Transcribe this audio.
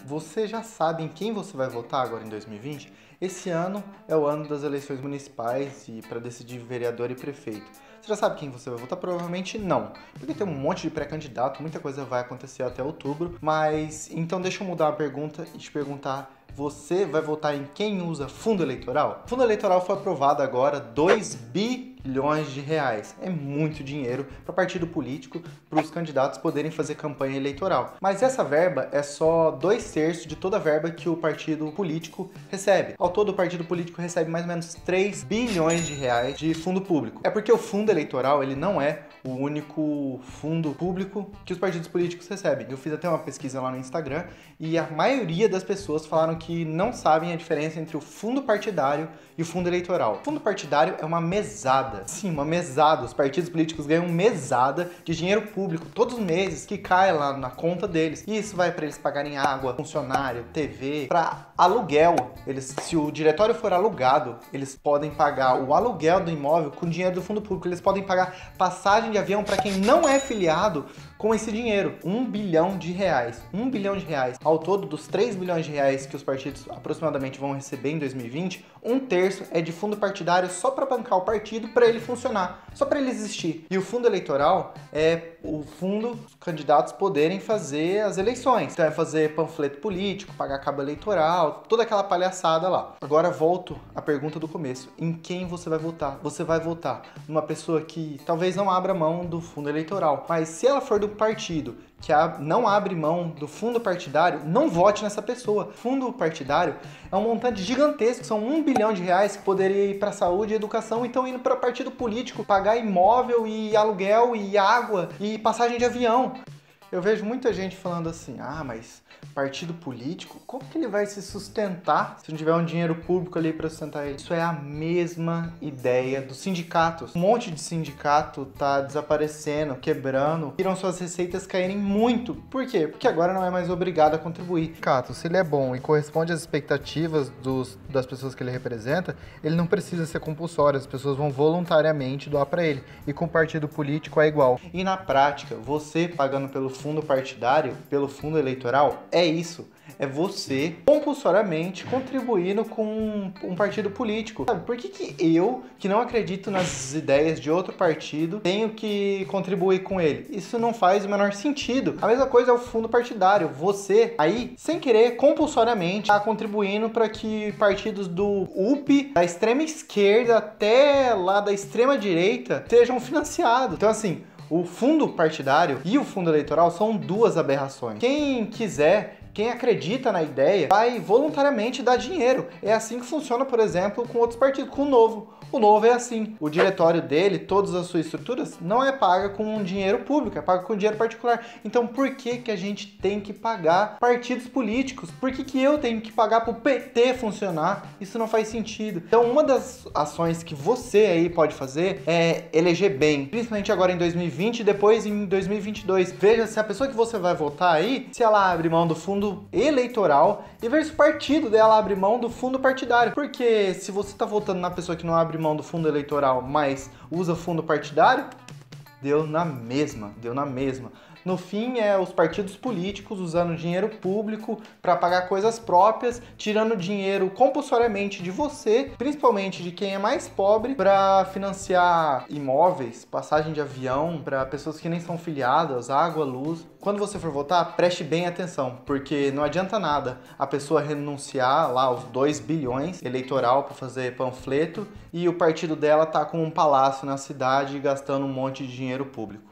Você já sabe em quem você vai votar agora em 2020? Esse ano é o ano das eleições municipais e para decidir vereador e prefeito. Você já sabe quem você vai votar? Provavelmente não, porque tem um monte de pré-candidato, muita coisa vai acontecer até outubro, mas então deixa eu mudar a pergunta e te perguntar: você vai votar em quem usa fundo eleitoral? O fundo eleitoral foi aprovado agora, 2 bilhões de reais. É muito dinheiro para partido político, para os candidatos poderem fazer campanha eleitoral. Mas essa verba é só 2/3 de toda a verba que o partido político recebe. Ao todo, o partido político recebe mais ou menos 3 bilhões de reais de fundo público. É porque o fundo eleitoral, ele não é o único fundo público que os partidos políticos recebem. Eu fiz até uma pesquisa lá no Instagram e a maioria das pessoas falaram que não sabem a diferença entre o fundo partidário e o fundo eleitoral. O fundo partidário é uma mesada. Sim, uma mesada. Os partidos políticos ganham mesada de dinheiro público todos os meses que cai lá na conta deles. E isso vai para eles pagarem água, funcionário, TV, para aluguel. Se o diretório for alugado, eles podem pagar o aluguel do imóvel com dinheiro do fundo público. Eles podem pagar passagem de avião para quem não é filiado com esse dinheiro. 1 bilhão de reais. 1 bilhão de reais. Ao todo, dos 3 bilhões de reais que os partidos aproximadamente vão receber em 2020, 1/3 é de fundo partidário só para bancar o partido, para ele funcionar, só para ele existir. E o fundo eleitoral é o fundo os candidatos poderem fazer as eleições. Então é fazer panfleto político, pagar cabo eleitoral, toda aquela palhaçada lá. Agora volto à pergunta do começo. Em quem você vai votar? Você vai votar numa pessoa que talvez não abra mão do fundo eleitoral, mas se ela for do partido que não abre mão do fundo partidário, não vote nessa pessoa. Fundo partidário é um montante gigantesco, são 1 bilhão de reais que poderia ir para saúde e educação, então indo para partido político, pagar imóvel e aluguel e água e passagem de avião. Eu vejo muita gente falando assim: ah, mas partido político, como que ele vai se sustentar se não tiver um dinheiro público ali para sustentar ele? Isso é a mesma ideia dos sindicatos. Um monte de sindicato tá desaparecendo, quebrando, viram suas receitas caírem muito. Por quê? Porque agora não é mais obrigado a contribuir. O sindicato, se ele é bom e corresponde às expectativas das pessoas que ele representa, ele não precisa ser compulsório, as pessoas vão voluntariamente doar para ele. E com o partido político é igual. E na prática, você pagando pelo fundo partidário, pelo fundo eleitoral, é isso. É você compulsoriamente contribuindo com um partido político. Sabe, por que eu, que não acredito nas ideias de outro partido, tenho que contribuir com ele? Isso não faz o menor sentido. A mesma coisa é o fundo partidário. Você, aí, sem querer, compulsoriamente, está contribuindo para que partidos do UP, da extrema esquerda até lá da extrema direita, sejam financiados. Então, assim, o fundo partidário e o fundo eleitoral são duas aberrações. Quem quiser, quem acredita na ideia, vai voluntariamente dar dinheiro. É assim que funciona, por exemplo, com outros partidos, com o Novo. O Novo é assim. O diretório dele, todas as suas estruturas, não é paga com dinheiro público, é paga com dinheiro particular. Então por que a gente tem que pagar partidos políticos? Por que eu tenho que pagar para o PT funcionar? Isso não faz sentido. Então uma das ações que você aí pode fazer é eleger bem, principalmente agora em 2020 e depois em 2022. Veja se a pessoa que você vai votar aí, se ela abre mão do fundo eleitoral e ver se o partido dela abre mão do fundo partidário. Porque se você está votando na pessoa que não abre mão do fundo eleitoral, mas usa fundo partidário, deu na mesma. No fim, é os partidos políticos usando dinheiro público para pagar coisas próprias, tirando dinheiro compulsoriamente de você, principalmente de quem é mais pobre, para financiar imóveis, passagem de avião para pessoas que nem são filiadas, água, luz. Quando você for votar, preste bem atenção, porque não adianta nada a pessoa renunciar lá aos 2 bilhões eleitoral para fazer panfleto e o partido dela tá com um palácio na cidade gastando um monte de dinheiro público.